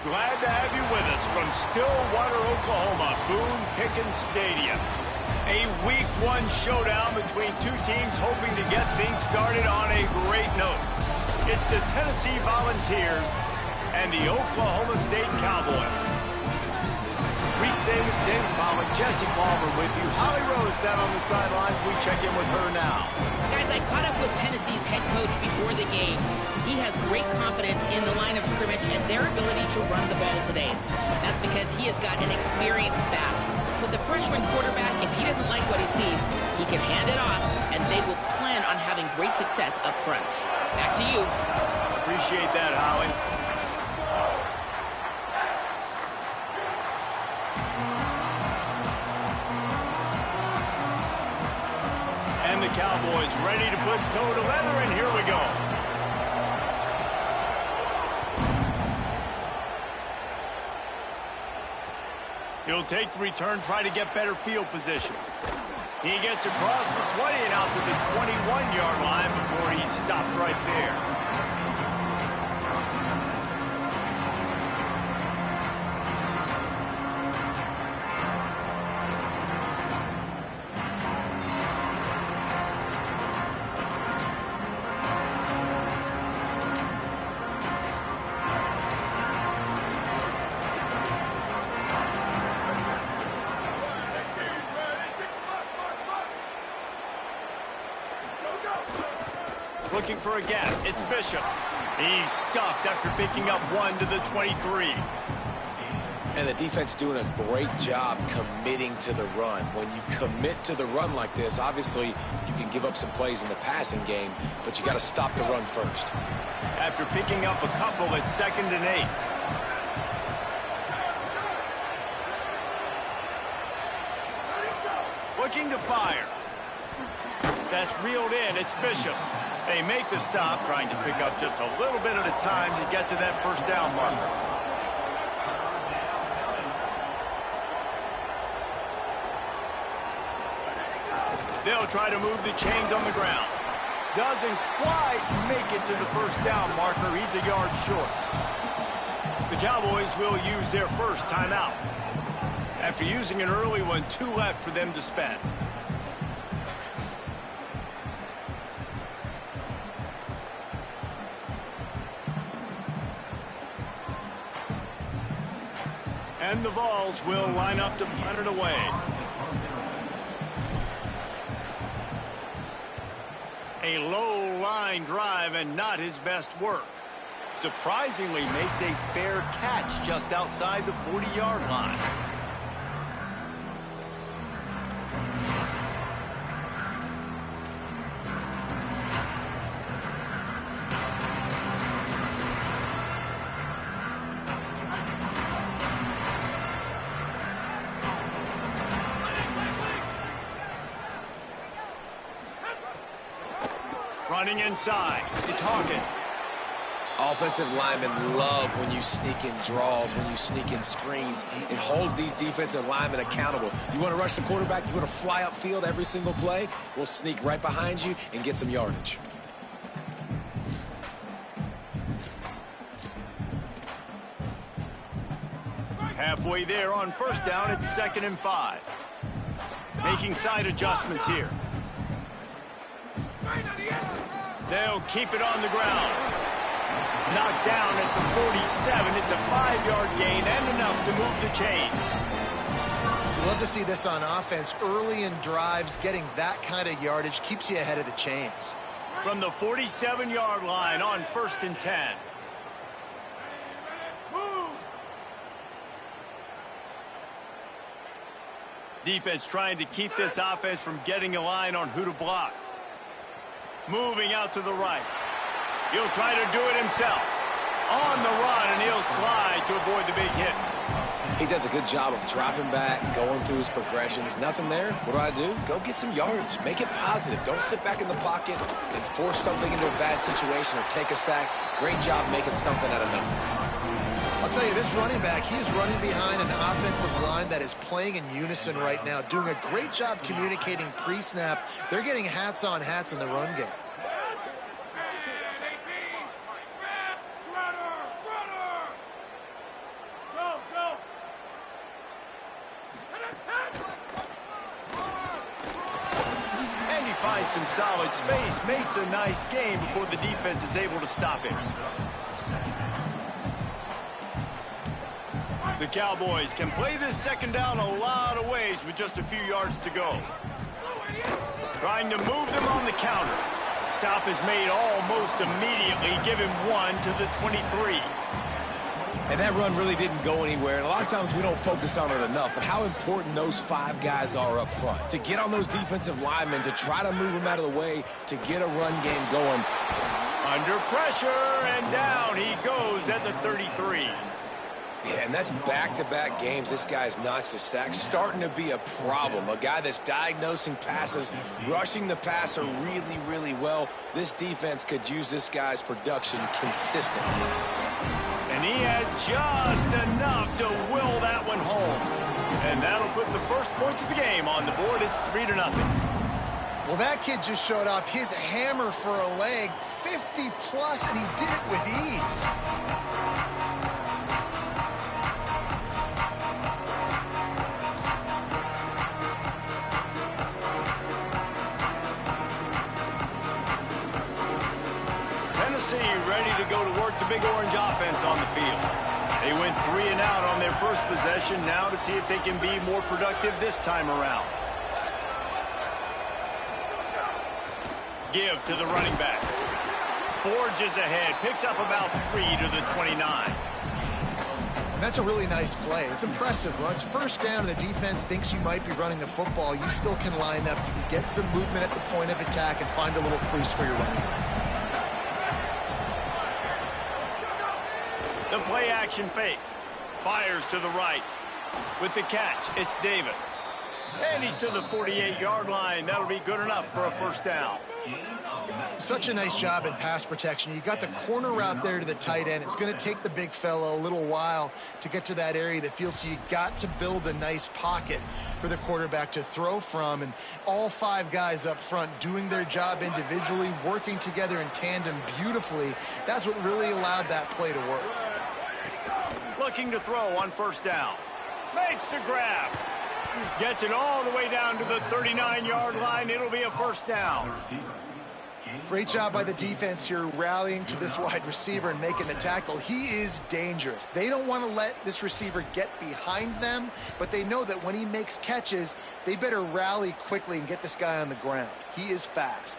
Glad to have you with us from Stillwater, Oklahoma, Boone Pickens Stadium. A Week 1 showdown between two teams hoping to get things started on a great note. It's the Tennessee Volunteers and the Oklahoma State Cowboys. Reese Davis, Dave Pollock, Jesse Palmer with you. Holly Rose down on the sidelines. We check in with her now. Guys, I caught up with Tennessee's head coach before the game. He has great confidence in the line of scrimmage and their ability to run the ball today. That's because he has got an experienced back. With a freshman quarterback, if he doesn't like what he sees, he can hand it off, and they will plan on having great success up front. Back to you. Appreciate that, Holly. And the Cowboys ready to put toe to leather, and here we go. He'll take the return, try to get better field position. He gets across the 20 and out to the 21-yard line before he stopped right there. Looking for a gap. It's Bishop. He's stuffed after picking up one to the 23. And the defense doing a great job committing to the run. When you commit to the run like this, obviously you can give up some plays in the passing game, but you got to stop the run first. After picking up a couple, it's 2nd and 8. Looking to fire. That's reeled in. It's Bishop. They make the stop, trying to pick up just a little bit at a time to get to that first down marker. They'll try to move the chains on the ground. Doesn't quite make it to the first down marker. He's a yard short. The Cowboys will use their first timeout. After using an early one, 2 left for them to spend. And the Vols will line up to punt it away. A low line drive and not his best work. Surprisingly makes a fair catch just outside the 40-yard line. Running inside, it's Hawkins. Offensive linemen love when you sneak in draws, when you sneak in screens. It holds these defensive linemen accountable. You want to rush the quarterback, you want to fly upfield every single play, we'll sneak right behind you and get some yardage. Halfway there on first down, it's 2nd and 5. Making side adjustments here. They'll keep it on the ground. Knocked down at the 47. It's a 5-yard gain and enough to move the chains. You love to see this on offense. Early in drives, getting that kind of yardage keeps you ahead of the chains. From the 47-yard line on 1st and 10. Defense trying to keep this offense from getting a line on who to block. Moving out to the right. He'll try to do it himself. On the run, and he'll slide to avoid the big hit. He does a good job of dropping back, going through his progressions. Nothing there. What do? Go get some yardage. Make it positive. Don't sit back in the pocket and force something into a bad situation or take a sack. Great job making something out of nothing. I'll tell you, this running back, he's running behind an offensive line that is playing in unison right now, doing a great job communicating pre-snap. They're getting hats on hats in the run game. finds some solid space, makes a nice gain before the defense is able to stop him. The Cowboys can play this second down a lot of ways with just a few yards to go. Trying to move them on the counter. Stop is made almost immediately. Give him 1 to the 23. And that run really didn't go anywhere. And a lot of times we don't focus on it enough. But how important those 5 guys are up front. To get on those defensive linemen, to try to move them out of the way, to get a run game going. Under pressure, and down he goes at the 33. Yeah, and that's back-to-back games. This guy's notched a sack, starting to be a problem. A guy that's diagnosing passes, rushing the passer really, really well. This defense could use this guy's production consistently. And he had just enough to will that one home. And that'll put the first points of the game on the board. It's 3-0. Well, that kid just showed off his hammer for a leg, 50-plus, and he did it with ease. Ready to go to work the big orange offense on the field. They went 3 and out on their first possession. Now to see if they can be more productive this time around. Give to the running back. Forges ahead. Picks up about 3 to the 29. And that's a really nice play. It's impressive. When it's first down and the defense thinks you might be running the football, you still can line up. You can get some movement at the point of attack and find a little crease for your running back. The play action fake. Fires to the right. With the catch, it's Davis. And he's to the 48-yard line. That'll be good enough for a first down. Such a nice job in pass protection. You got the corner route there to the tight end. It's going to take the big fella a little while to get to that area of the field, so you got to build a nice pocket for the quarterback to throw from. And all 5 guys up front doing their job individually, working together in tandem beautifully. That's what really allowed that play to work. Looking to throw on first down. Makes the grab. Gets it all the way down to the 39-yard line. It'll be a first down. Great job by the defense here rallying to this wide receiver and making the tackle. He is dangerous. They don't want to let this receiver get behind them, but they know that when he makes catches, they better rally quickly and get this guy on the ground. He is fast.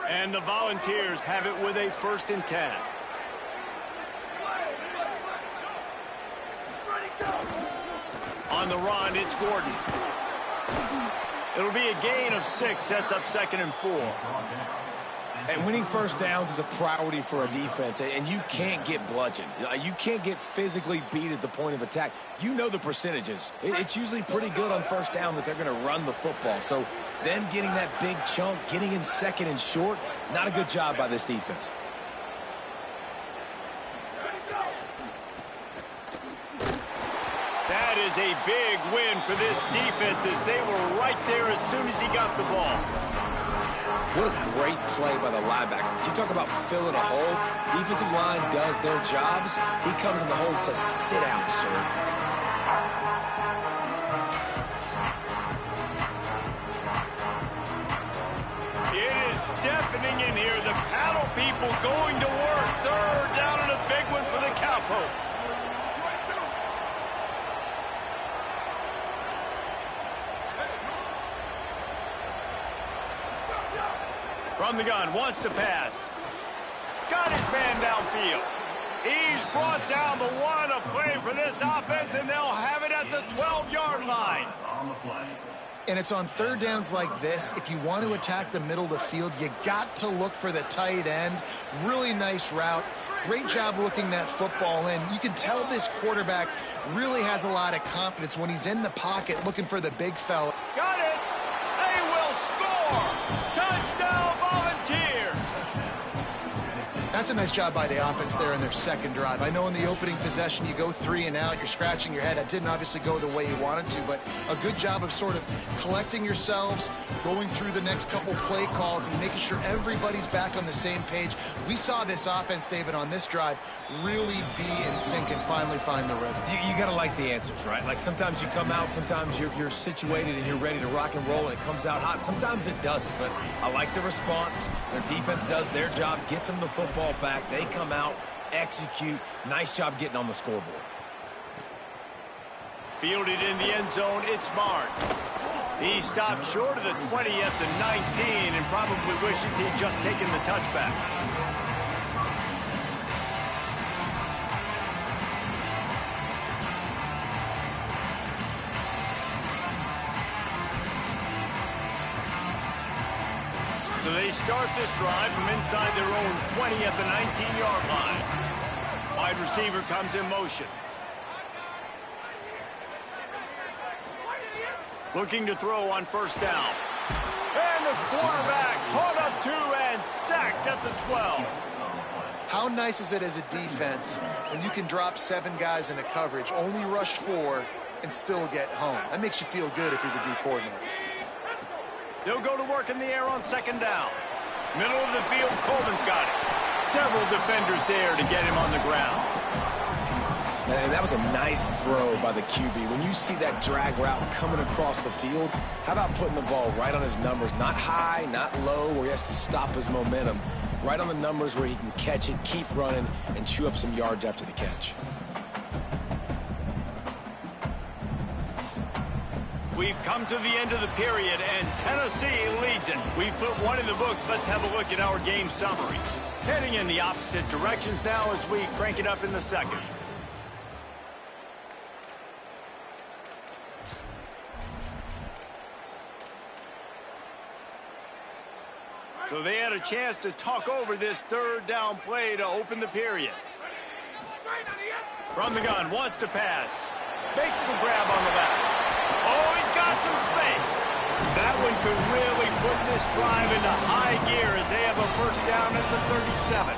And the Volunteers have it with a 1st and 10. On the run, it's Gordon. It'll be a gain of 6, sets up 2nd and 4. And winning first downs is a priority for a defense, and you can't get bludgeoned. You can't get physically beat at the point of attack. You know the percentages. It's usually pretty good on first down that they're going to run the football. So them getting that big chunk, getting in 2nd and short, not a good job by this defense. That is a big win for this defense, as they were right there as soon as he got the ball. What a great play by the linebacker. You talk about filling a hole. Defensive line does their jobs. He comes in the hole and says, sit out, sir. It is deafening in here. The paddle people going to work. 3rd down and a big one for the Cowpokes. From the gun, wants to pass. Got his man downfield. He's brought down the 1, a play for this offense, and they'll have it at the 12-yard line. And it's on 3rd downs like this. If you want to attack the middle of the field, you got to look for the tight end. Really nice route. Great job looking that football in. You can tell this quarterback really has a lot of confidence when he's in the pocket looking for the big fella. Got it. They will score. Touchdown, Volunteers. That's a nice job by the offense there in their second drive. I know in the opening possession you go 3 and out, you're scratching your head. That didn't obviously go the way you wanted to, but a good job of sort of collecting yourselves, going through the next couple play calls and making sure everybody's back on the same page. We saw this offense, David, on this drive really be in sync and finally find the rhythm. You got to like the answers, right? Like sometimes you come out, sometimes you're situated and you're ready to rock and roll and it comes out hot. Sometimes it doesn't, but I like the response. Their defense does their job, gets them the football back. They come out, execute. Nice job getting on the scoreboard. Fielded in the end zone, it's Barnes. He stopped short of the 20 at the 19 and probably wishes he'd just taken the touchback. So they start this drive from inside their own 20 at the 19-yard line. Wide receiver comes in motion. Looking to throw on first down. And the quarterback caught up to and sacked at the 12. How nice is it as a defense when you can drop 7 guys into coverage, only rush 4, and still get home? That makes you feel good if you're the D coordinator. They'll go to work in the air on second down. Middle of the field, Coleman's got it. Several defenders there to get him on the ground. And that was a nice throw by the QB. When you see that drag route coming across the field, how about putting the ball right on his numbers? Not high, not low, where he has to stop his momentum. Right on the numbers where he can catch it, keep running, and chew up some yards after the catch. We've come to the end of the period, and Tennessee leads it. We've put one in the books. Let's have a look at our game summary. Heading in the opposite directions now as we crank it up in the second. So they had a chance to talk over this third down play to open the period. From the gun, wants to pass. Makes the grab on the back. Oh, he's got some space. That one could really put this drive into high gear as they have a first down at the 37.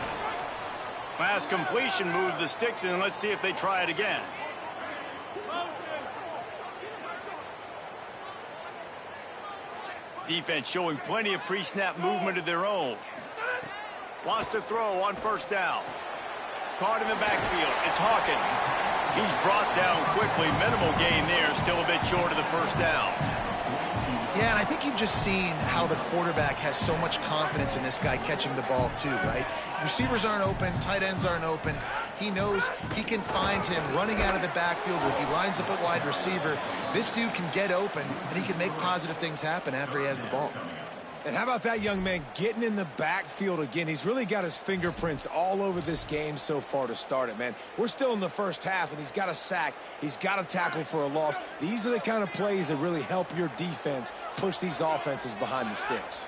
Pass completion moves the sticks in. Let's see if they try it again. Defense showing plenty of pre-snap movement of their own. Wants to throw on first down. Caught in the backfield. It's Hawkins. He's brought down quickly. Minimal gain there. Still a bit short of the first down. Yeah, and I think you've just seen how the quarterback has so much confidence in this guy catching the ball too, right? Receivers aren't open, tight ends aren't open. He knows he can find him running out of the backfield, or if he lines up at wide receiver, this dude can get open, and he can make positive things happen after he has the ball. And how about that young man getting in the backfield again? He's really got his fingerprints all over this game so far to start it, man. We're still in the first half, and he's got a sack. He's got a tackle for a loss. These are the kind of plays that really help your defense push these offenses behind the sticks.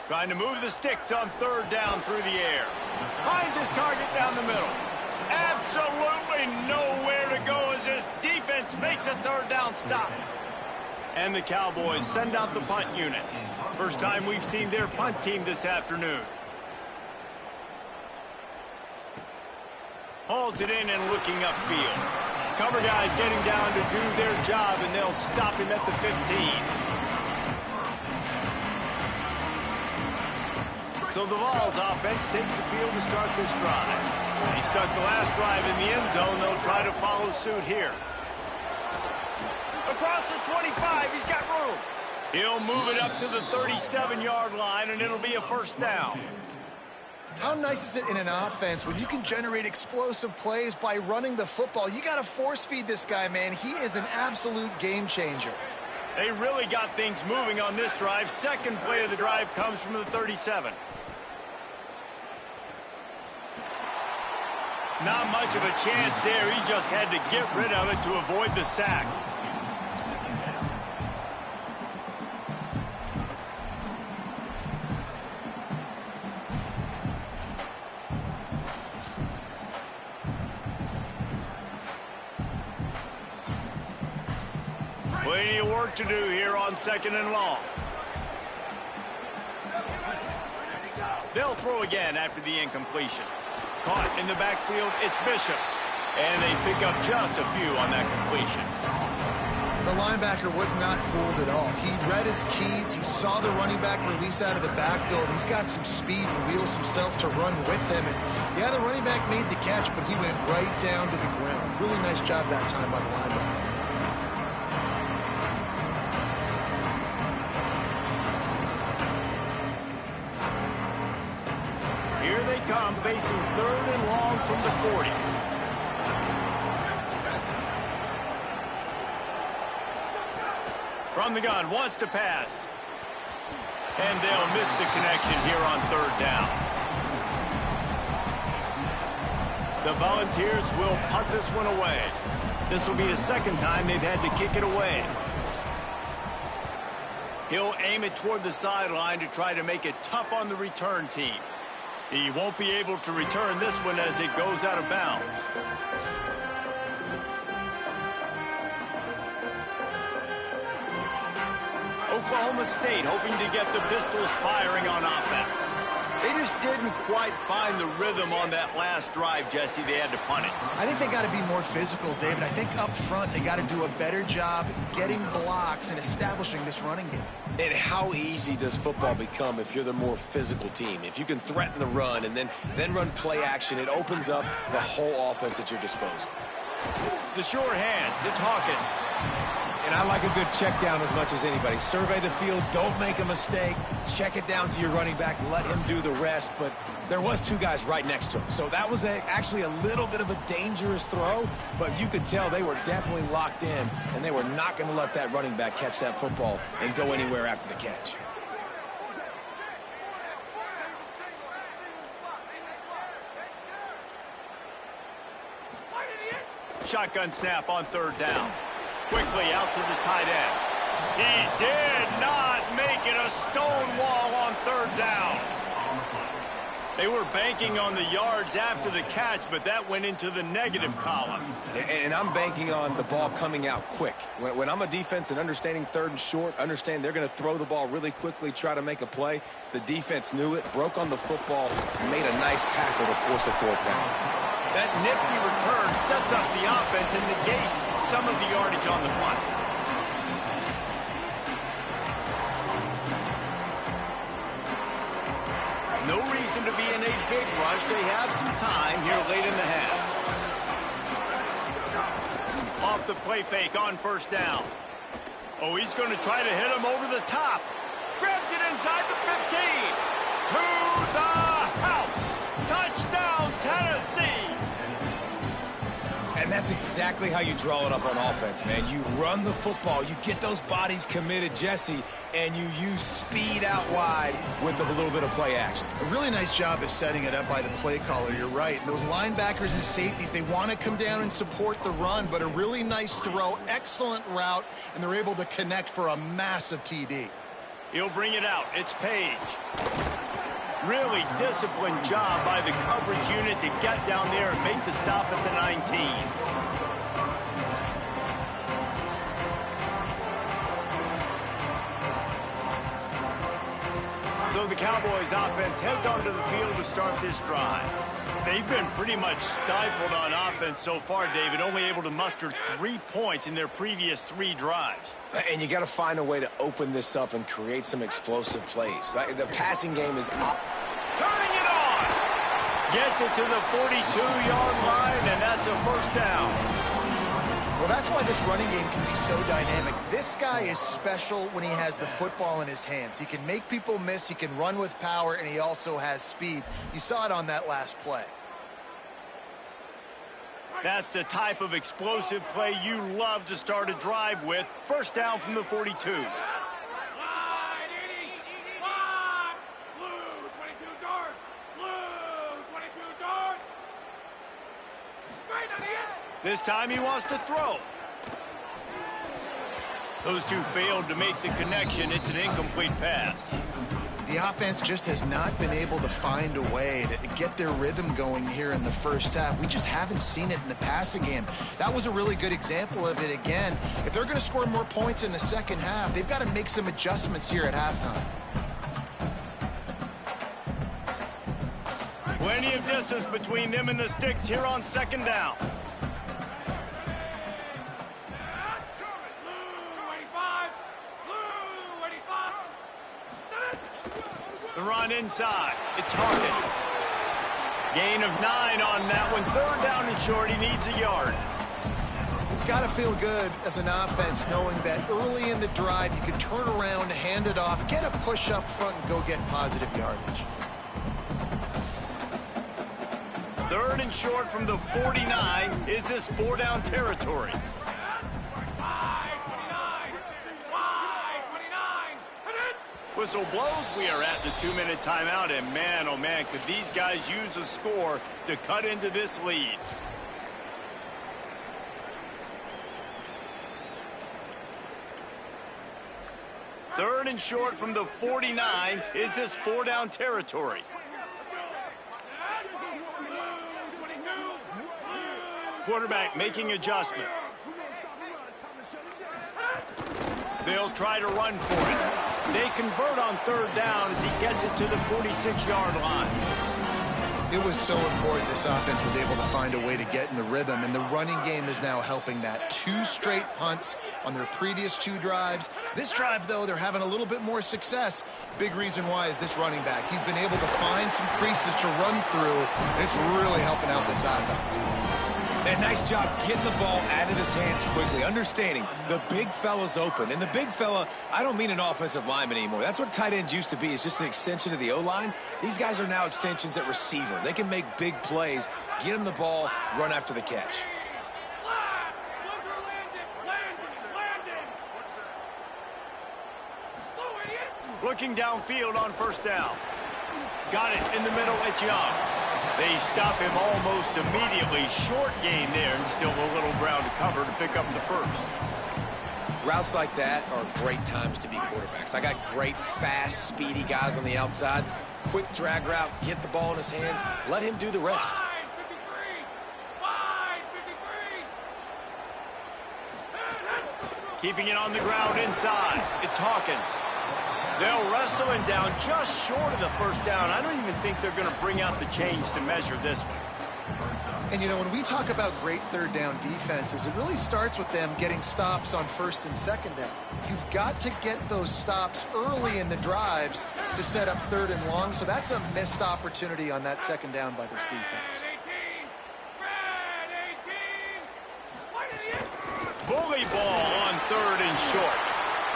Trying to move the sticks on third down through the air. Finds his target down the middle. Absolutely nowhere to go as this defense makes a third down stop. And the Cowboys send out the punt unit. First time we've seen their punt team this afternoon. Hauls it in and looking upfield. Cover guys getting down to do their job, and they'll stop him at the 15. So the Vols offense takes the field to start this drive. He stuck the last drive in the end zone. They'll try to follow suit here. Across the 25, he's got room. He'll move it up to the 37-yard line, and it'll be a first down. How nice is it in an offense when you can generate explosive plays by running the football? You got to force feed this guy, man. He is an absolute game changer. They really got things moving on this drive. Second play of the drive comes from the 37. Not much of a chance there. He just had to get rid of it to avoid the sack. Plenty of work to do here on 2nd and long. They'll throw again after the incompletion. Caught in the backfield, it's Bishop. And they pick up just a few on that completion. The linebacker was not fooled at all. He read his keys. He saw the running back release out of the backfield. He's got some speed and wheels himself to run with him. And yeah, the running back made the catch, but he went right down to the ground. Really nice job that time by the linebacker. Here they come, facing 3rd and long from the 40. From the gun, wants to pass. And they'll miss the connection here on 3rd down. The Volunteers will punt this one away. This will be the 2nd time they've had to kick it away. He'll aim it toward the sideline to try to make it tough on the return team. He won't be able to return this one as it goes out of bounds. Oklahoma State hoping to get the Pistols firing on offense. They just didn't quite find the rhythm on that last drive, Jesse. They had to punt it. I think they got to be more physical, David. I think up front they got to do a better job getting blocks and establishing this running game. And how easy does football become if you're the more physical team? If you can threaten the run and then run play action, it opens up the whole offense at your disposal. The short hands, it's Hawkins. And I like a good check down as much as anybody. Survey the field, don't make a mistake, check it down to your running back, let him do the rest. But there was 2 guys right next to him. So that was actually a little bit of a dangerous throw, but you could tell they were definitely locked in, and they were not going to let that running back catch that football and go anywhere after the catch. Shotgun snap on 3rd down. Quickly out to the tight end. He did not make it a stone wall on 3rd down. They were banking on the yards after the catch, but that went into the negative column. And I'm banking on the ball coming out quick. When I'm a defense and understanding 3rd and short, understand they're going to throw the ball really quickly, try to make a play. The defense knew it, broke on the football, made a nice tackle to force a 4th down. That nifty return sets up the offense and negates some of the yardage on the punt. No reason to be in a big rush. They have some time here late in the half. Off the play fake on 1st down. Oh, he's going to try to hit him over the top. Grabs it inside the 15. To the house. Touchdown, Tennessee. And that's exactly how you draw it up on offense, man. You run the football, you get those bodies committed, Jesse, and you use speed out wide with a little bit of play action. A really nice job of setting it up by the play caller. You're right. Those linebackers and safeties, they want to come down and support the run, but a really nice throw, excellent route, and they're able to connect for a massive TD. He'll bring it out. It's Page. Really disciplined job by the coverage unit to get down there and make the stop at the 19. So the Cowboys offense heads onto the field to start this drive. They've been pretty much stifled on offense so far, David, only able to muster 3 points in their previous 3 drives. And you got to find a way to open this up and create some explosive plays. The passing game is up. Turning it on. Gets it to the 42-yard line, and that's a 1st down. Well, that's why this running game can be so dynamic. This guy is special when he has the football in his hands. He can make people miss, he can run with power, and he also has speed. You saw it on that last play. That's the type of explosive play you love to start a drive with. 1st down from the 42. This time he wants to throw. Those two failed to make the connection. It's an incomplete pass. The offense just has not been able to find a way to get their rhythm going here in the first half. We just haven't seen it in the passing game. That was a really good example of it again. If they're going to score more points in the second half, they've got to make some adjustments here at halftime. Plenty of distance between them and the sticks here on second down. The run inside. It's Hawkins. Gain of 9 on that one. Third down and short. He needs a yard. It's got to feel good as an offense knowing that early in the drive you can turn around, hand it off, get a push up front, and go get positive yardage. Third and short from the 49. Is this 4-down territory? Whistle blows. We are at the 2-minute timeout, and man, oh man, could these guys use a score to cut into this lead. Third and short from the 49. Is this 4-down territory? Quarterback making adjustments. They'll try to run for it. They convert on third down as he gets it to the 46-yard line. It was so important this offense was able to find a way to get in the rhythm, and the running game is now helping that. 2 straight punts on their previous 2 drives. This drive, though, they're having a little bit more success. Big reason why is this running back. He's been able to find some creases to run through, and it's really helping out this offense. And nice job getting the ball out of his hands quickly, understanding the big fella's open. And the big fella, I don't mean an offensive lineman anymore. That's what tight ends used to be, is just an extension of the O-line. These guys are now extensions at receiver. They can make big plays, get him the ball, run after the catch. Looking downfield on first down. Got it in the middle. It's Young. They stop him almost immediately. Short gain there, and still a little ground to cover to pick up the first. Routes like that are great times to be quarterbacks. I got great, fast, speedy guys on the outside. Quick drag route, get the ball in his hands, let him do the rest. Keeping it on the ground inside. It's Hawkins. They'll wrestle him down just short of the first down. I don't even think they're going to bring out the chains to measure this one. And, you know, when we talk about great third down defenses, it really starts with them getting stops on first and second down. You've got to get those stops early in the drives to set up third and long, so that's a missed opportunity on that second down by this defense. Bully ball on third and short.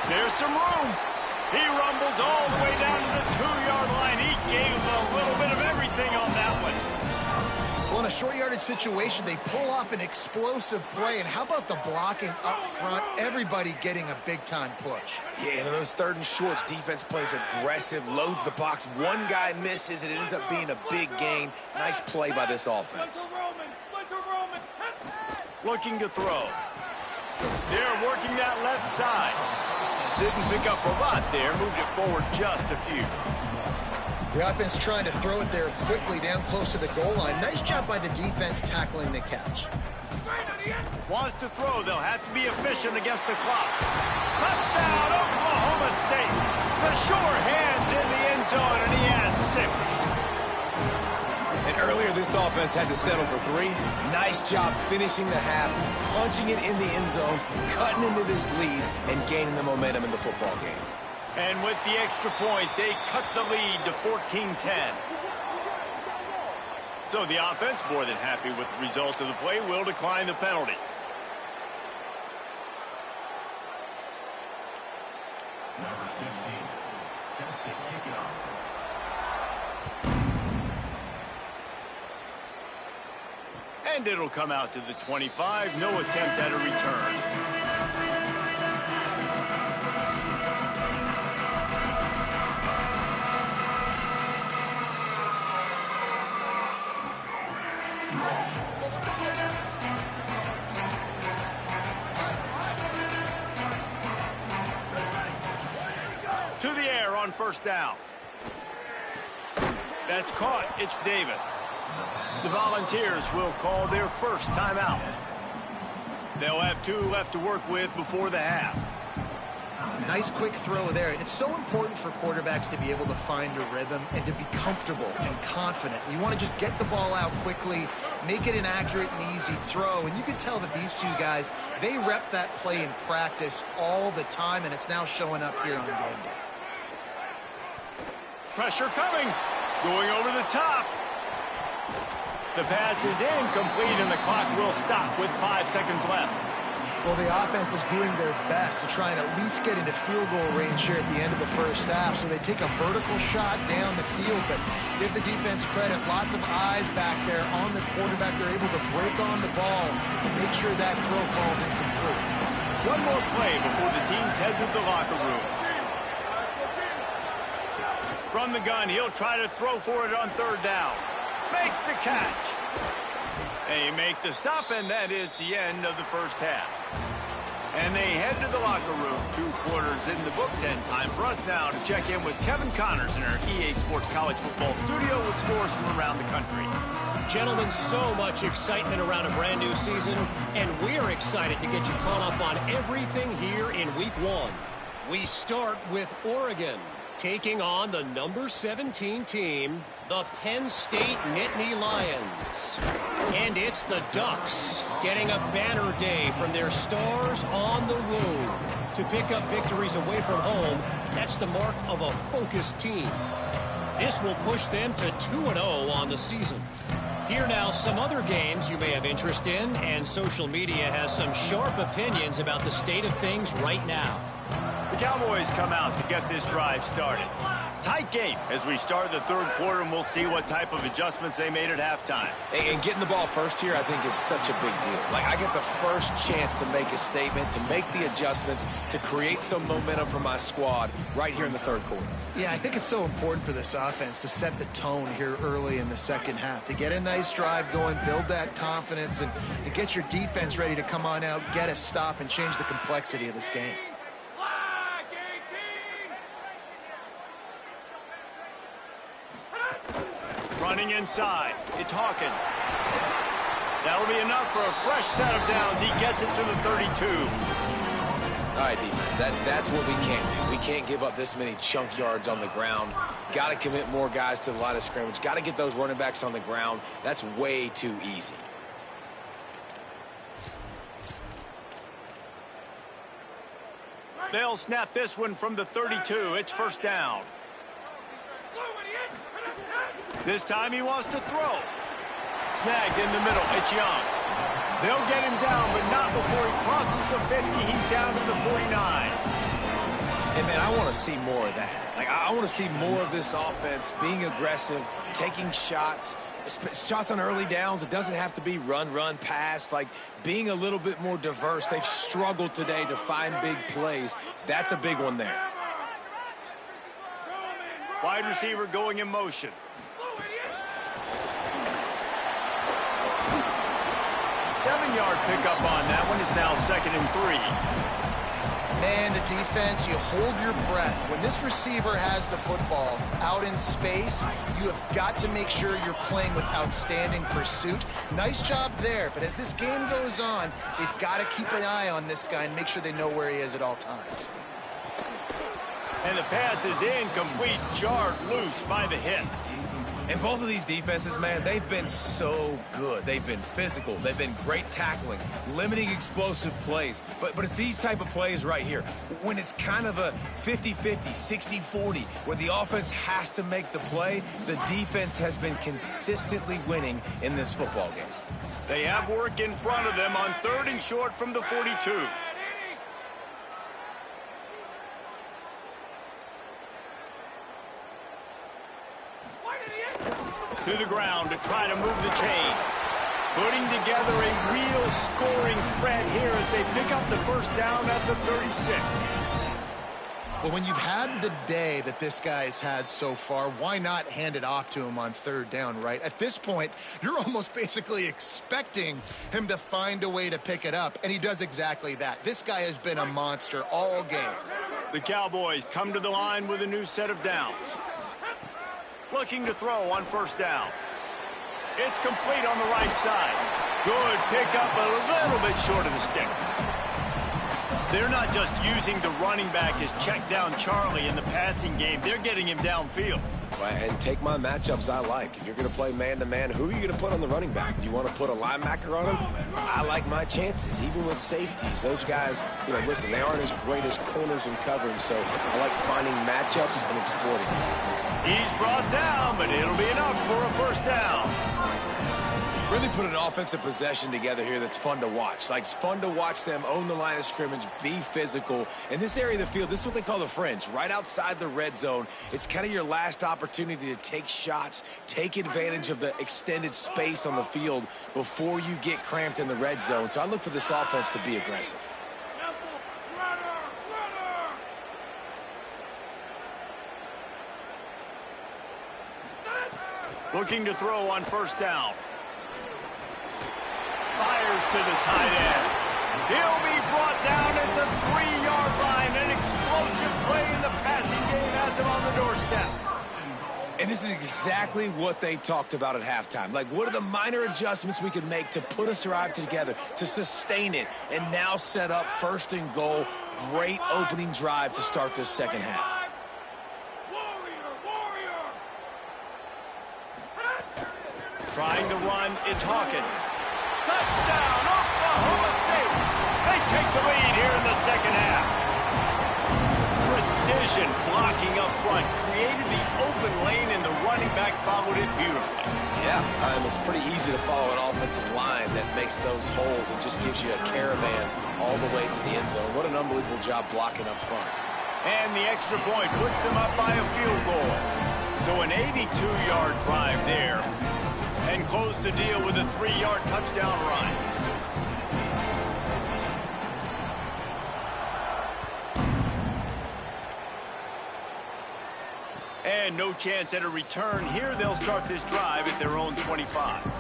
There's some room. He rumbles all the way down to the 2-yard line. He gave a little bit of everything on that one. Well, in a short yardage situation, they pull off an explosive play. And how about the blocking up front? Everybody getting a big-time push. Yeah, and those third and shorts, defense plays aggressive, loads the box. One guy misses, and it ends up being a big gain. Nice play by this offense. Looking to throw. They're working that left side. Didn't pick up a lot there. Moved it forward just a few. The offense trying to throw it there quickly down close to the goal line. Nice job by the defense tackling the catch. Wants to throw. They'll have to be efficient against the clock. Touchdown, Oklahoma State. The sure hands in the end zone, and he has 6. And earlier, this offense had to settle for 3. Nice job finishing the half, punching it in the end zone, cutting into this lead, and gaining the momentum in the football game. And with the extra point, they cut the lead to 14-10. So the offense, more than happy with the result of the play, will decline the penalty. Number 16, set to kick it off. And it'll come out to the 25. No attempt at a return. To the air on first down. That's caught. It's Davis. The Volunteers will call their first timeout. They'll have 2 left to work with before the half. Nice quick throw there. It's so important for quarterbacks to be able to find a rhythm and to be comfortable and confident. You want to just get the ball out quickly, make it an accurate and easy throw. And you can tell that these 2 guys, they rep that play in practice all the time, and it's now showing up here on game day. Pressure coming. Going over the top. The pass is incomplete, and the clock will stop with 5 seconds left. Well, the offense is doing their best to try and at least get into field goal range here at the end of the first half. So they take a vertical shot down the field, but give the defense credit. Lots of eyes back there on the quarterback. They're able to break on the ball and make sure that throw falls incomplete. One more play before the teams head to the locker rooms. From the gun, he'll try to throw for it on 3rd down. Makes the catch. They make the stop, and that is the end of the first half. And they head to the locker room. 2 quarters in the books, and time for us now to check in with Kevin Connors in our EA Sports College Football studio with scores from around the country. Gentlemen, so much excitement around a brand new season, and we're excited to get you caught up on everything here in Week 1. We start with Oregon, taking on the number 17 team, the Penn State Nittany Lions. And it's the Ducks getting a banner day from their stars on the road. To pick up victories away from home, that's the mark of a focused team. This will push them to 2-0 on the season. Here now, some other games you may have interest in, and social media has some sharp opinions about the state of things right now. The Cowboys come out to get this drive started. Tight game as we start the 3rd quarter, and we'll see what type of adjustments they made at halftime. And getting the ball first here, I think, is such a big deal. Like, I get the first chance to make a statement, to make the adjustments, to create some momentum for my squad right here in the 3rd quarter. Yeah, I think it's so important for this offense to set the tone here early in the second half, to get a nice drive going, build that confidence, and to get your defense ready to come on out, get a stop, and change the complexity of this game. Running inside, it's Hawkins. That'll be enough for a fresh set of downs. He gets it to the 32. All right, defense, that's what we can't do. We can't give up this many chunk yards on the ground. Got to commit more guys to the line of scrimmage. Got to get those running backs on the ground. That's way too easy. They'll snap this one from the 32. It's 1st down. This time he wants to throw. Snagged in the middle. It's Young. They'll get him down, but not before he crosses the 50. He's down to the 49. And, man, I want to see more of that. Like, I want to see more of this offense being aggressive, taking shots on early downs. It doesn't have to be run, pass. Like, being a little bit more diverse. They've struggled today to find big plays. That's a big one there. Wide receiver going in motion. 7-yard pickup on that one. Is now 2nd and 3. Man, the defense, you hold your breath. When this receiver has the football out in space, you have got to make sure you're playing with outstanding pursuit. Nice job there, but as this game goes on, they've got to keep an eye on this guy and make sure they know where he is at all times. And the pass is incomplete, jarred loose by the hip. And both of these defenses, man, they've been so good. They've been physical. They've been great tackling, limiting explosive plays. But it's these type of plays right here, when it's kind of a 50-50, 60-40, where the offense has to make the play, the defense has been consistently winning in this football game. They have work in front of them on 3rd and short from the 42. To the ground to try to move the chains. Putting together a real scoring threat here as they pick up the 1st down at the 36. Well, when you've had the day that this guy's had so far, why not hand it off to him on 3rd down, right? At this point, you're almost basically expecting him to find a way to pick it up, and he does exactly that. This guy has been a monster all game. The Cowboys come to the line with a new set of downs. Looking to throw on first down. It's complete on the right side. Good pickup, a little bit short of the sticks. They're not just using the running back as check down Charlie in the passing game. They're getting him downfield. And take my matchups I like. If you're going to play man-to-man, who are you going to put on the running back? You want to put a linebacker on him? I like my chances, even with safeties. Those guys, listen, they aren't as great as corners and covering, so I like finding matchups and exploiting them. He's brought down, but it'll be enough for a first down. Really put an offensive possession together here that's fun to watch. Like, it's fun to watch them own the line of scrimmage, be physical. In this area of the field, this is what they call the fringe, right outside the red zone. It's kind of your last opportunity to take shots, take advantage of the extended space on the field before you get cramped in the red zone. So I look for this offense to be aggressive. Looking to throw on first down. Fires to the tight end. He'll be brought down at the 3-yard line. An explosive play in the passing game has him on the doorstep. And this is exactly what they talked about at halftime. Like, what are the minor adjustments we can make to put us drive together, to sustain it, and now set up first and goal. Great opening drive to start this second half. Trying to run, it's Hawkins. Touchdown, Oklahoma State. They take the lead here in the second half. Precision blocking up front created the open lane, and the running back followed it beautifully. Yeah, it's pretty easy to follow an offensive line that makes those holes and just gives you a caravan all the way to the end zone. What an unbelievable job blocking up front. And the extra point puts them up by a field goal. So an 82-yard drive there. And close the deal with a 3-yard touchdown run. And no chance at a return here. They'll start this drive at their own 25.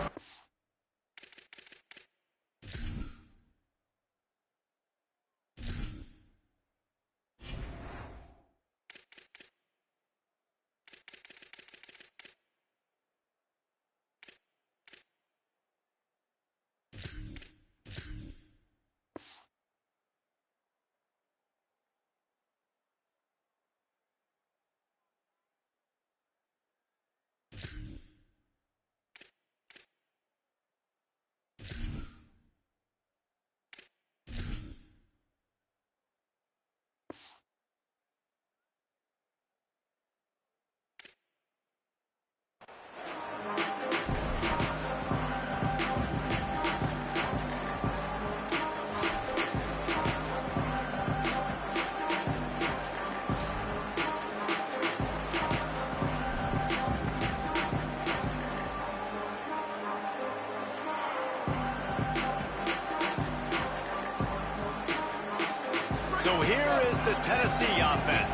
So here is the Tennessee offense.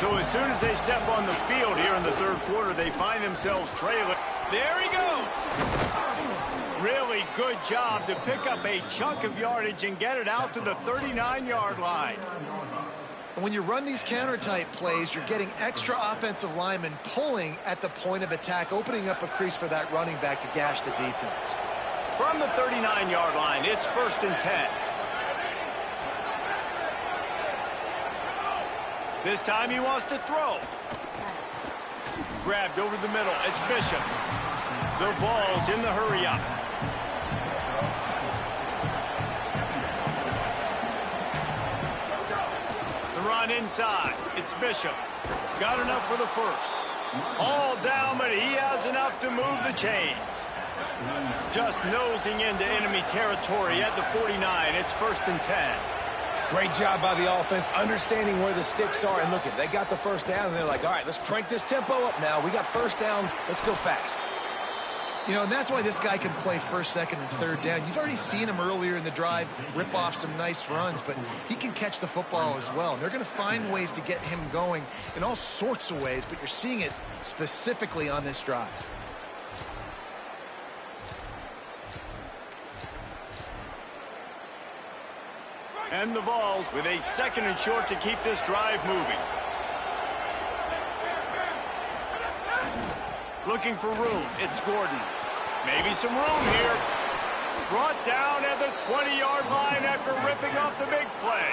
So as soon as they step on the field here in the third quarter, they find themselves trailing. There he goes. Really good job to pick up a chunk of yardage and get it out to the 39-yard line. And when you run these counter-type plays, you're getting extra offensive linemen pulling at the point of attack, opening up a crease for that running back to gash the defense. From the 39-yard line, it's 1st and 10. This time he wants to throw. Grabbed over the middle. It's Bishop. The Vols in the hurry-up. The run inside. It's Bishop. Got enough for the first. All down, but he has enough to move the chains. Just nosing into enemy territory at the 49. It's 1st and 10. Great job by the offense, understanding where the sticks are. And look, they got the first down, and they're like, all right, let's crank this tempo up now. We got first down. Let's go fast. And that's why this guy can play first, second, and third down. You've already seen him earlier in the drive rip off some nice runs, but he can catch the football as well. And they're going to find ways to get him going in all sorts of ways, but you're seeing it specifically on this drive. And the Vols with a 2nd and short to keep this drive moving. Looking for room. It's Gordon. Maybe some room here. Brought down at the 20-yard line after ripping off the big play.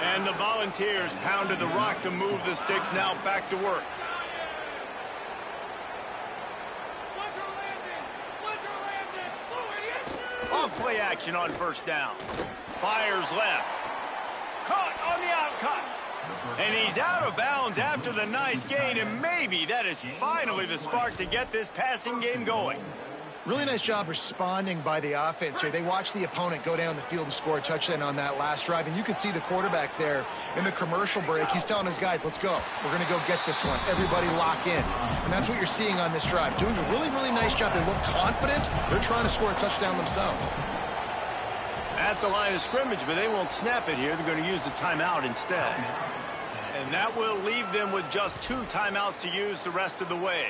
And the Volunteers pounded the rock to move the sticks, now back to work. Off play action on first down. Fires left. Caught on the out cut. And he's out of bounds after the nice gain, and maybe that is finally the spark to get this passing game going. Really nice job responding by the offense here. They watched the opponent go down the field and score a touchdown on that last drive, and you could see the quarterback there in the commercial break. He's telling his guys, let's go. We're going to go get this one. Everybody lock in. And that's what you're seeing on this drive. Doing a really, really nice job. They look confident. They're trying to score a touchdown themselves. At the line of scrimmage, but they won't snap it here. They're going to use the timeout instead. And that will leave them with just 2 timeouts to use the rest of the way.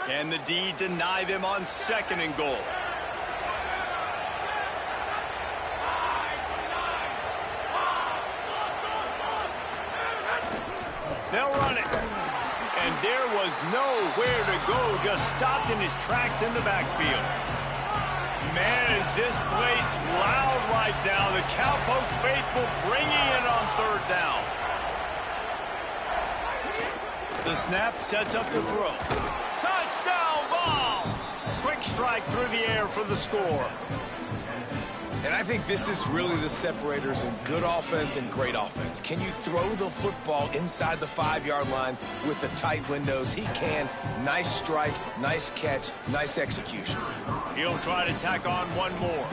Can the D deny them on 2nd and goal? They'll run it. And there was nowhere to go, just stopped in his tracks in the backfield. Man, is this place loud right now. The Cowpoke faithful bringing it on 3rd down. The snap sets up the throw. Touchdown balls! Quick strike through the air for the score. And I think this is really the separators in good offense and great offense. Can you throw the football inside the 5-yard line with the tight windows? He can. Nice strike, nice catch, nice execution. He'll try to tack on one more.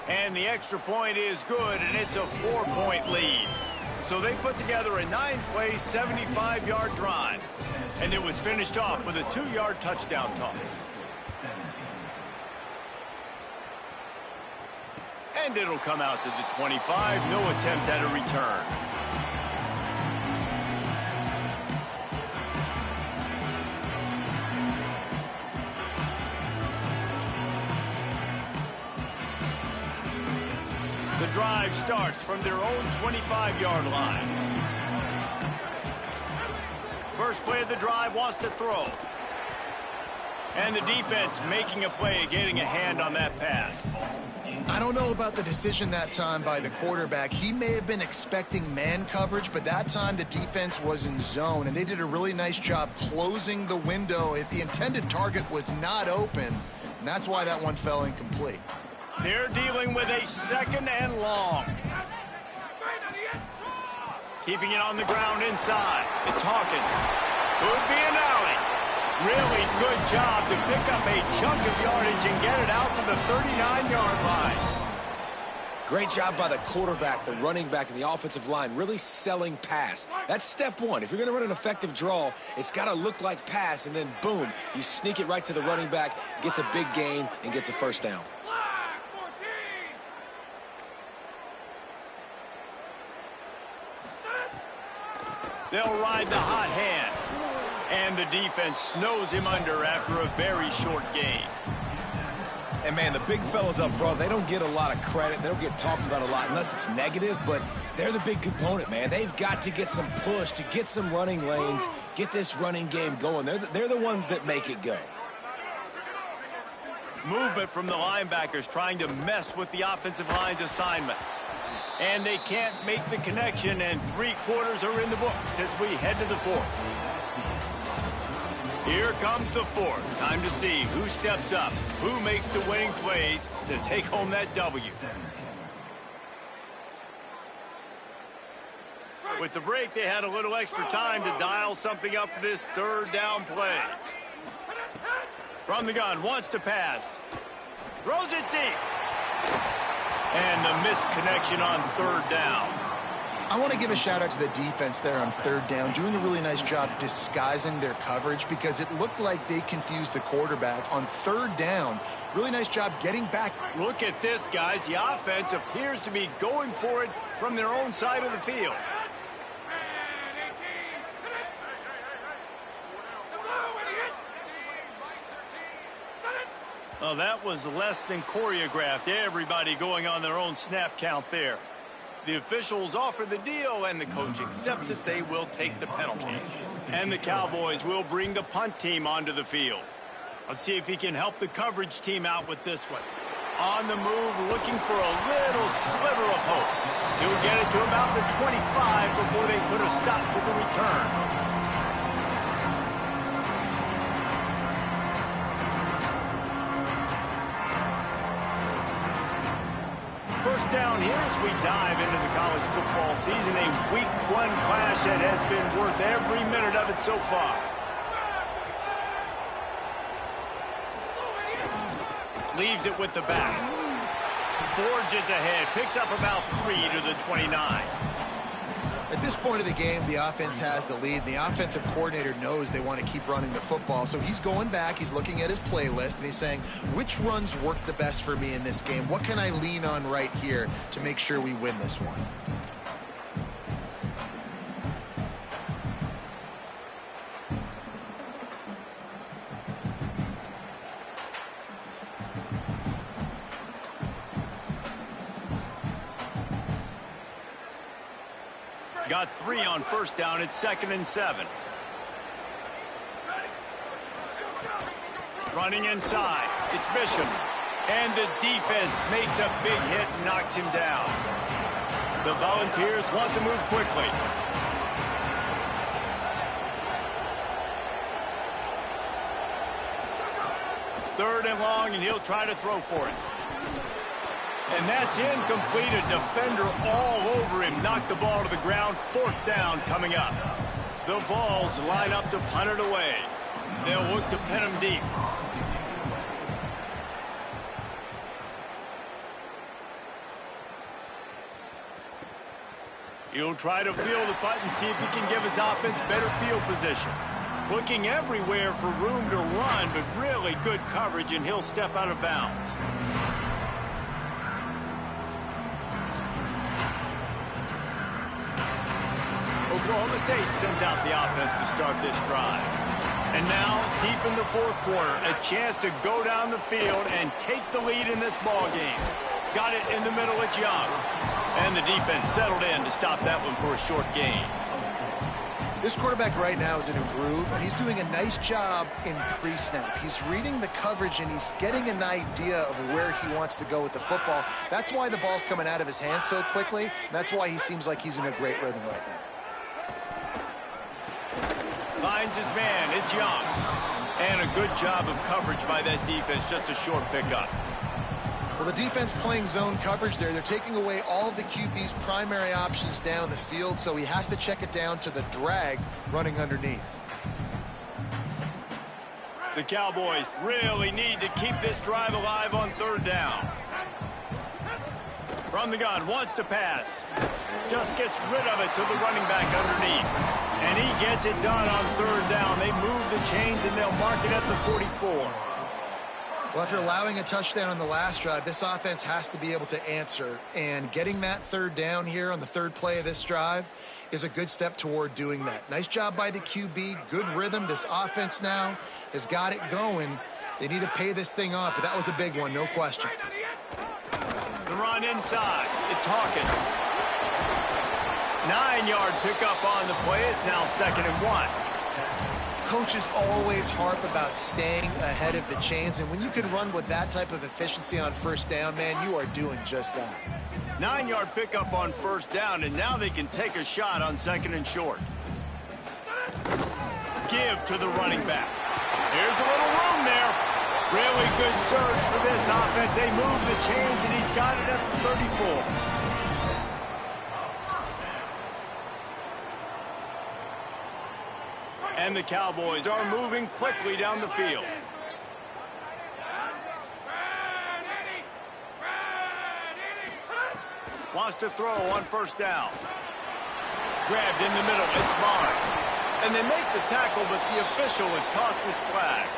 And the extra point is good, and it's a 4-point lead. So they put together a 9-play, 75-yard drive. And it was finished off with a 2-yard touchdown toss. And it'll come out to the 25. No attempt at a return. The drive starts from their own 25-yard line. First play of the drive wants to throw. And the defense making a play, getting a hand on that pass. I don't know about the decision that time by the quarterback. He may have been expecting man coverage, but that time the defense was in zone, and they did a really nice job closing the window. The intended target was not open, and that's why that one fell incomplete. They're dealing with a 2nd and long. Keeping it on the ground inside. It's Hawkins. Could be an alley. Really good job to pick up a chunk of yardage and get it out to the 39-yard line. Great job by the quarterback, the running back, and the offensive line, really selling pass. That's step one. If you're going to run an effective draw, it's got to look like pass, and then boom, you sneak it right to the running back, gets a big gain, and gets a first down. They'll ride the hot hand. And the defense snows him under after a very short gain. And, man, the big fellas up front, they don't get a lot of credit. They don't get talked about a lot unless it's negative, but they're the big component, man. They've got to get some push, to get some running lanes, get this running game going. They're the ones that make it go. Movement from the linebackers trying to mess with the offensive line's assignments. And they can't make the connection, and 3 quarters are in the books as we head to the 4th. Here comes the 4th. Time to see who steps up, who makes the winning plays to take home that W. With the break, they had a little extra time to dial something up for this 3rd down play. From the gun, wants to pass. Throws it deep. And the missed connection on 3rd down. I want to give a shout out to the defense there on 3rd down, doing a really nice job disguising their coverage because it looked like they confused the quarterback on 3rd down. Really nice job getting back. Look at this, guys. The offense appears to be going for it from their own side of the field. Well, that was less than choreographed. Everybody going on their own snap count there. The officials offer the deal, and the coach accepts it. They will take the penalty. And the Cowboys will bring the punt team onto the field. Let's see if he can help the coverage team out with this one. On the move, looking for a little sliver of hope. He'll get it to about the 25 before they put a stop to the return. First down here as we dive into the college football season. A week 1 clash that has been worth every minute of it so far. Leaves it with the back. Forges ahead. Picks up about 3 to the 29. At this point of the game, the offense has the lead. The offensive coordinator knows they want to keep running the football. So he's going back, he's looking at his playlist, and he's saying, which runs work the best for me in this game? What can I lean on right here to make sure we win this one? Got 3 on first down. It's 2nd and 7. Running inside. It's Bishop. And the defense makes a big hit and knocks him down. The Volunteers want to move quickly. Third and long, and he'll try to throw for it. And that's incomplete. A defender all over him. Knocked the ball to the ground. 4th down coming up. The Vols line up to punt it away. They'll look to pin him deep. He'll try to field the punt and see if he can give his offense better field position. Looking everywhere for room to run, but really good coverage, and he'll step out of bounds. Oklahoma State sends out the offense to start this drive. And now, deep in the 4th quarter, a chance to go down the field and take the lead in this ball game. Got it in the middle, it's Young. And the defense settled in to stop that one for a short gain. This quarterback right now is in a groove, and he's doing a nice job in pre-snap. He's reading the coverage, and he's getting an idea of where he wants to go with the football. That's why the ball's coming out of his hands so quickly, and that's why he seems like he's in a great rhythm right now. Finds his man. It's Young. And a good job of coverage by that defense. Just a short pickup. Well, the defense playing zone coverage there. They're taking away all of the QB's primary options down the field, so he has to check it down to the drag running underneath. The Cowboys really need to keep this drive alive on 3rd down. From the gun, wants to pass. Just gets rid of it to the running back underneath. And he gets it done on 3rd down. They move the chains, and they'll mark it at the 44. Well, after allowing a touchdown on the last drive, this offense has to be able to answer. And getting that 3rd down here on the 3rd play of this drive is a good step toward doing that. Nice job by the QB. Good rhythm. This offense now has got it going. They need to pay this thing off, but that was a big one, no question. The run inside. It's Hawkins. 9-yard pickup on the play. It's now 2nd and 1. Coaches always harp about staying ahead of the chains, and when you can run with that type of efficiency on 1st down, man, you are doing just that. 9-yard pickup on 1st down, and now they can take a shot on 2nd and short. Give to the running back. There's a little room there. Really good surge for this offense. They move the chains, and he's got it at the 34. And the Cowboys are moving quickly down the field. Wants to throw on 1st down. Grabbed in the middle. It's Barnes. And they make the tackle, but the official has tossed his flag.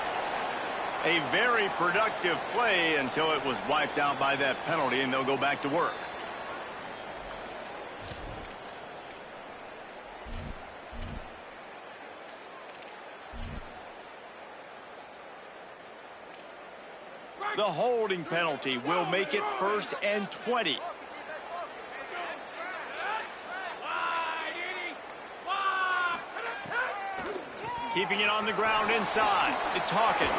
A very productive play until it was wiped out by that penalty, and they'll go back to work. The holding penalty will make it 1st and 20. Keeping it on the ground inside. It's Hawkins.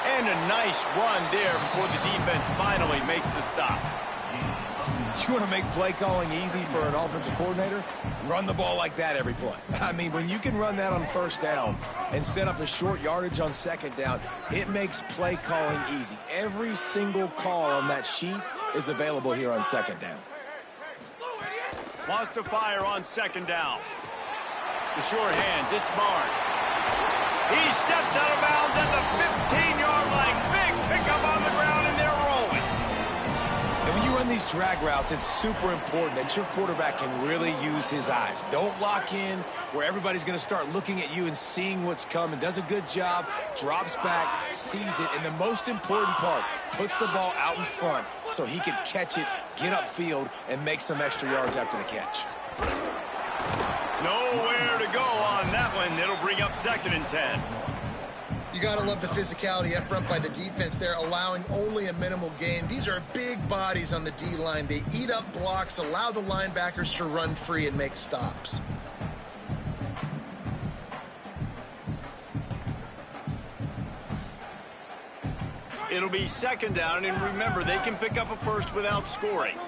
And a nice run there before the defense finally makes the stop. You want to make play calling easy for an offensive coordinator? Run the ball like that every play. I mean, when you can run that on 1st down and set up a short yardage on 2nd down, it makes play calling easy. Every single call on that sheet is available here on 2nd down. Wants to fire on 2nd down. The short hands, it's Barnes. He steps out of bounds at the 15-yard line. Big pickup on the ground, and they're rolling. And when you run these drag routes, it's super important that your quarterback can really use his eyes. Don't lock in where everybody's going to start looking at you and seeing what's coming. Does a good job, drops back, sees it, and the most important part, puts the ball out in front so he can catch it, get upfield, and make some extra yards after the catch. Nowhere to go on that one. It'll bring up 2nd and 10. You got to love the physicality up front by the defense there, allowing only a minimal gain. These are big bodies on the D-line. They eat up blocks, allow the linebackers to run free and make stops. It'll be 2nd down, and remember, they can pick up a 1st without scoring.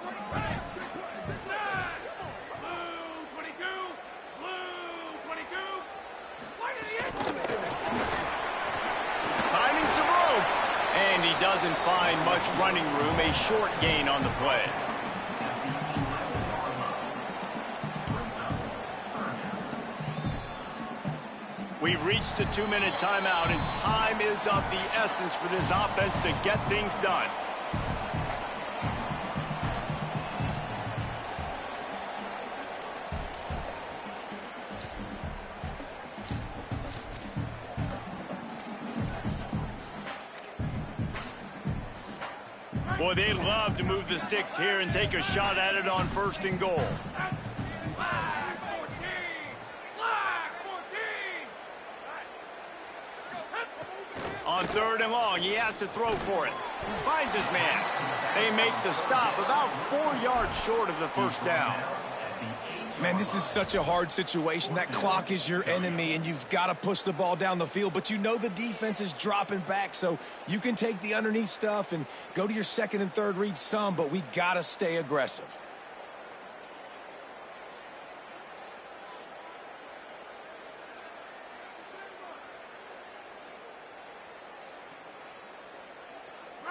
Finding some room, and he doesn't find much running room. A short gain on the play. We've reached the 2-minute timeout, and time is of the essence for this offense to get things done. Boy, they love to move the sticks here and take a shot at it on 1st and goal. On 3rd and long, he has to throw for it. Finds his man. They make the stop about 4 yards short of the 1st down. Man, this is such a hard situation. That clock is your enemy, and you've got to push the ball down the field. But you know the defense is dropping back, so you can take the underneath stuff and go to your 2nd and 3rd read some, but we got to stay aggressive.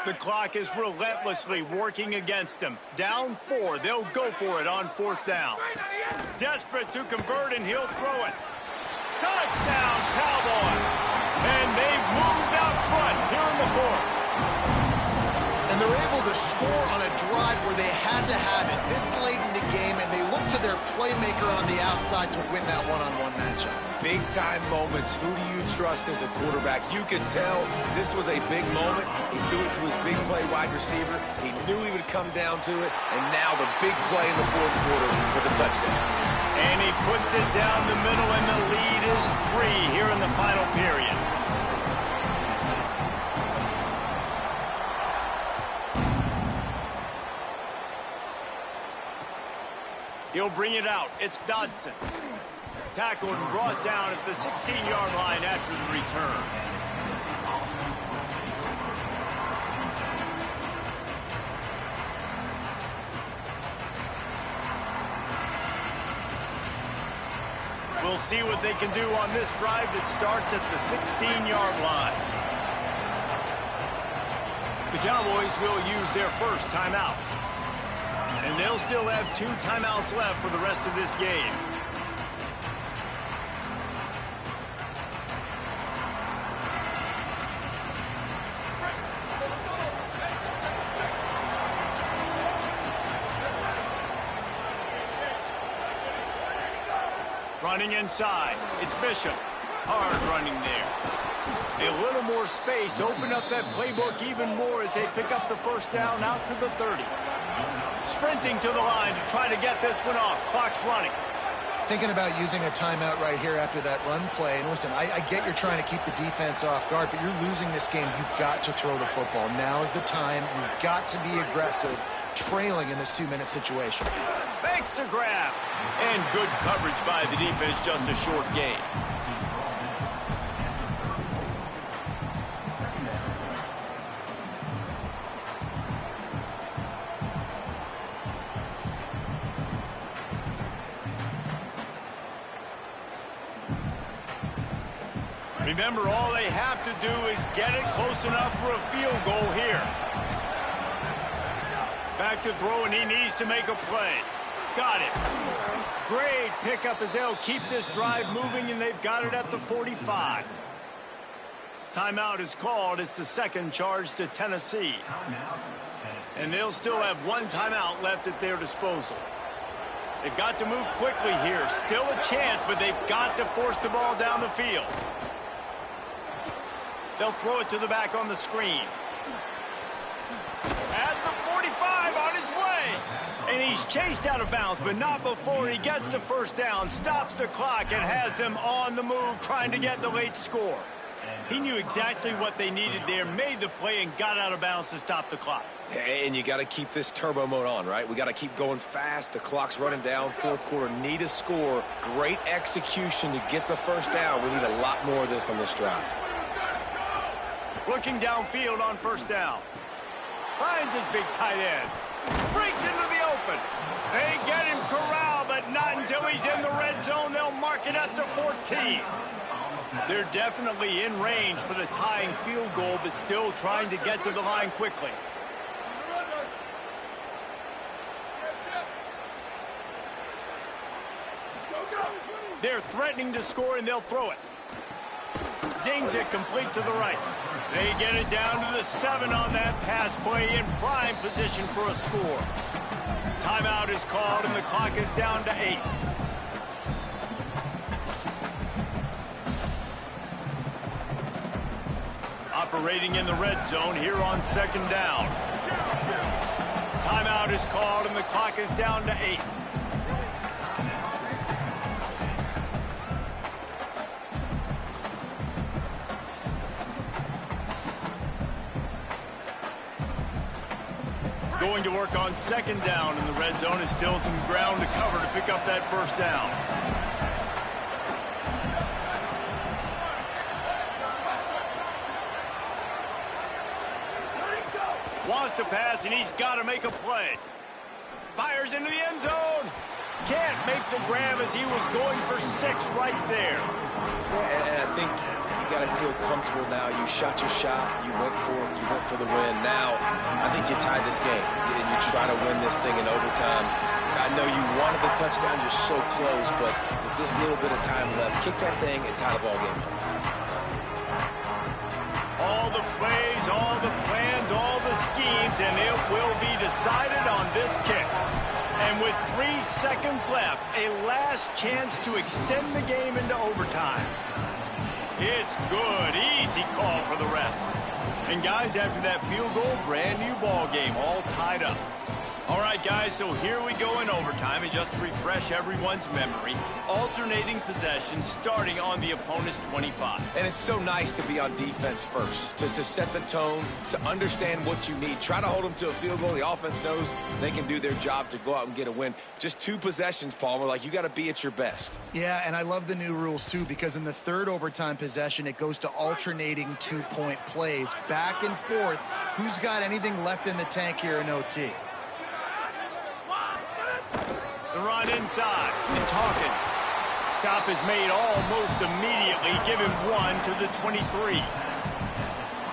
The clock is relentlessly working against them. Down 4, they'll go for it on 4th down. Desperate to convert, and he'll throw it. Touchdown, Cowboys! And they've moved out front here in the 4th. And they're able to score on a drive where they had to have it this late in the game, and they look to their playmaker on the outside to win that one-on-one matchup. Big-time moments. Who do you trust as a quarterback? You can tell this was a big moment. He threw it to his big play wide receiver. He knew he would come down to it, and now the big play in the 4th quarter for the touchdown. And he puts it down the middle, and the lead is 3 here in the final period. He'll bring it out. It's Dodson. Tackled and brought down at the 16-yard line after the return. We'll see what they can do on this drive that starts at the 16-yard line. The Cowboys will use their first timeout. And they'll still have 2 timeouts left for the rest of this game. Running inside, it's Bishop. Hard running there. A little more space, open up that playbook even more as they pick up the 1st down out to the 30. Sprinting to the line to try to get this one off. Clock's running. Thinking about using a timeout right here after that run play. And listen, I get you're trying to keep the defense off guard, but you're losing this game. You've got to throw the football. Now is the time. You've got to be aggressive, trailing in this 2-minute situation. Makes the grab. And good coverage by the defense, just a short gain. Remember, all they have to do is get it close enough for a field goal here. Back to throw, and he needs to make a play. Got it. Great pickup as they'll keep this drive moving, and they've got it at the 45. Timeout is called. It's the second charge to Tennessee. And they'll still have one timeout left at their disposal. They've got to move quickly here. Still a chance, but they've got to force the ball down the field. They'll throw it to the back on the screen. At the 45, on his way. And he's chased out of bounds, but not before he gets the first down, stops the clock, and has them on the move trying to get the late score. He knew exactly what they needed there, made the play, and got out of bounds to stop the clock. And you got to keep this turbo mode on, right? We got to keep going fast. The clock's running down. Fourth quarter, need a score. Great execution to get the first down. We need a lot more of this on this drive. Looking downfield on first down. Finds his big tight end. Breaks into the open. They get him corralled, but not until he's in the red zone. They'll mark it at the 14. They're definitely in range for the tying field goal, but still trying to get to the line quickly. They're threatening to score, and they'll throw it. Zings it complete to the right. They get it down to the 7 on that pass play, in prime position for a score. Timeout is called, and the clock is down to 8. Operating in the red zone here on second down. Timeout is called, and the clock is down to 8. Going to work on second down in the red zone. Is still some ground to cover to pick up that first down. Wants to pass, and he's got to make a play. Fires into the end zone. Can't make the grab as he was going for 6 right there. Yeah, and I think you got to feel comfortable now. You shot your shot. You went for it. You went for the win. Now, I think you tie this game, and you try to win this thing in overtime. I know you wanted the touchdown. You're so close, but with this little bit of time left, kick that thing and tie the ball game up. All the plays, all the plans, all the schemes, and it will be decided on this kick. And with 3 seconds left, a last chance to extend the game into overtime. It's good. Easy call for the refs. And guys, after that field goal, brand new ball game, all tied up. All right, guys, so here we go in overtime. And just to refresh everyone's memory, alternating possession starting on the opponent's 25. And it's so nice to be on defense first, just to set the tone, to understand what you need. Try to hold them to a field goal. The offense knows they can do their job to go out and get a win. Just 2 possessions, Palmer. Like, you got to be at your best. Yeah, and I love the new rules, too, because in the third overtime possession, it goes to alternating 2-point plays. Back and forth. Who's got anything left in the tank here in OT? The run inside. It's Hawkins. Stop is made almost immediately. Give him 1 to the 23.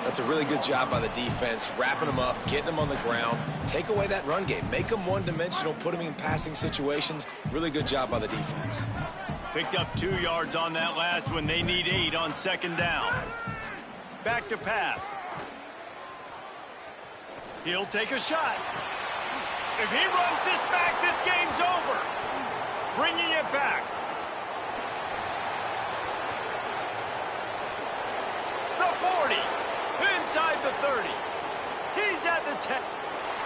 That's a really good job by the defense, wrapping them up, getting them on the ground. Take away that run game. Make them one-dimensional, put them in passing situations. Really good job by the defense. Picked up 2 yards on that last one. They need 8 on second down. Back to pass. He'll take a shot. If he runs this back, this game's over. Bringing it back. The 40. Inside the 30. He's at the 10.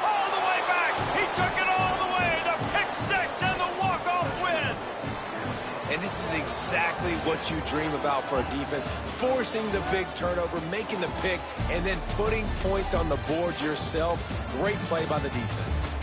All the way back. He took it all the way. The pick 6 and the walk-off win. And this is exactly what you dream about for a defense. Forcing the big turnover, making the pick, and then putting points on the board yourself. Great play by the defense.